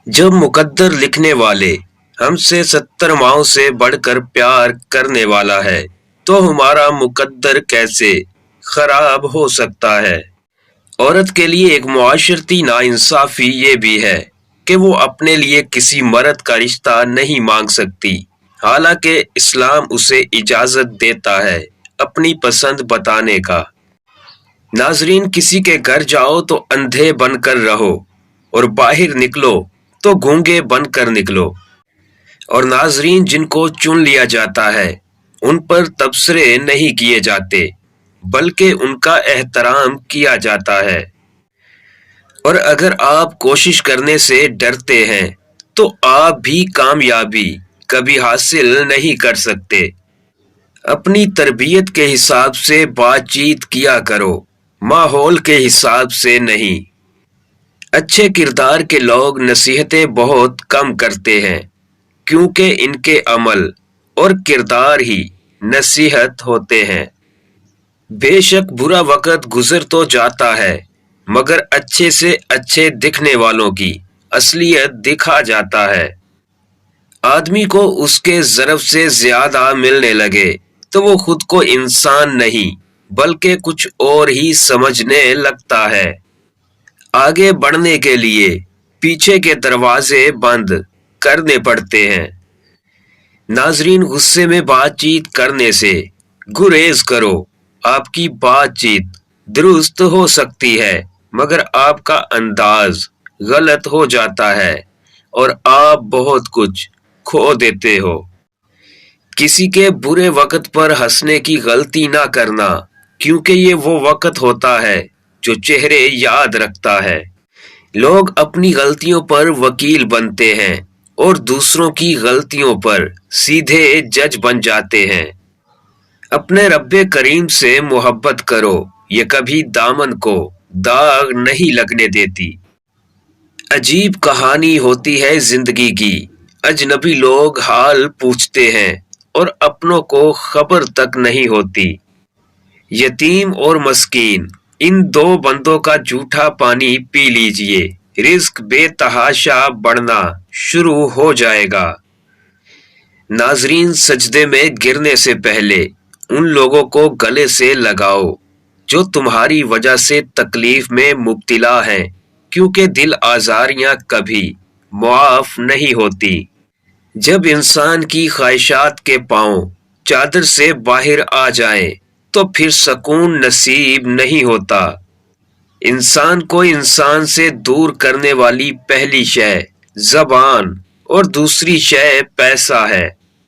جب مقدر لکھنے والے ہم سے 70 ماؤں سے بڑھ کر پیار کرنے والا ہے تو ہمارا مقدر کیسے خراب ہو سکتا ہے؟ عورت کے لیے ایک معاشرتی ناانصافی یہ بھی ہے کہ وہ اپنے لیے کسی مرد کا رشتہ نہیں مانگ سکتی، حالانکہ اسلام اسے اجازت دیتا ہے اپنی پسند بتانے کا۔ ناظرین، کسی کے گھر جاؤ تو اندھے بن کر رہو اور باہر نکلو تو گونگے بن کر نکلو، اور ناظرین، جن کو چن لیا جاتا ہے ان پر تبصرے نہیں کیے جاتے بلکہ ان کا احترام کیا جاتا ہے۔ اور اگر آپ کوشش کرنے سے ڈرتے ہیں تو آپ بھی کامیابی کبھی حاصل نہیں کر سکتے۔ اپنی تربیت کے حساب سے بات چیت کیا کرو، ماحول کے حساب سے نہیں۔ اچھے کردار کے لوگ نصیحتیں بہت کم کرتے ہیں کیونکہ ان کے عمل اور کردار ہی نصیحت ہوتے ہیں۔ بے شک برا وقت گزر تو جاتا ہے مگر اچھے سے اچھے دکھنے والوں کی اصلیت دکھا جاتا ہے۔ آدمی کو اس کے ضرب سے زیادہ ملنے لگے تو وہ خود کو انسان نہیں بلکہ کچھ اور ہی سمجھنے لگتا ہے۔ آگے بڑھنے کے لیے پیچھے کے دروازے بند کرنے پڑتے ہیں۔ ناظرین، غصے میں بات چیت کرنے سے گریز کرو۔ آپ کی بات چیت درست ہو سکتی ہے مگر آپ کا انداز غلط ہو جاتا ہے اور آپ بہت کچھ کھو دیتے ہو۔ کسی کے برے وقت پر ہنسنے کی غلطی نہ کرنا کیونکہ یہ وہ وقت ہوتا ہے جو چہرے یاد رکھتا ہے۔ لوگ اپنی غلطیوں پر وکیل بنتے ہیں اور دوسروں کی غلطیوں پر سیدھے جج بن جاتے ہیں۔ اپنے رب کریم سے محبت کرو، یہ کبھی دامن کو داغ نہیں لگنے دیتی۔ عجیب کہانی ہوتی ہے زندگی کی، اجنبی لوگ حال پوچھتے ہیں اور اپنوں کو خبر تک نہیں ہوتی۔ یتیم اور مسکین، ان دو بندوں کا جھوٹا پانی پی لیجئے، رزق بے تحاشا بڑھنا شروع ہو جائے گا۔ ناظرین، سجدے میں گرنے سے پہلے ان لوگوں کو گلے سے لگاؤ جو تمہاری وجہ سے تکلیف میں مبتلا ہیں، کیونکہ دل آزاریاں کبھی معاف نہیں ہوتی۔ جب انسان کی خواہشات کے پاؤں چادر سے باہر آ جائیں تو پھر سکون نصیب نہیں ہوتا۔ انسان کو انسان سے دور کرنے والی پہلی شے زبان اور دوسری شے پیسہ ہے۔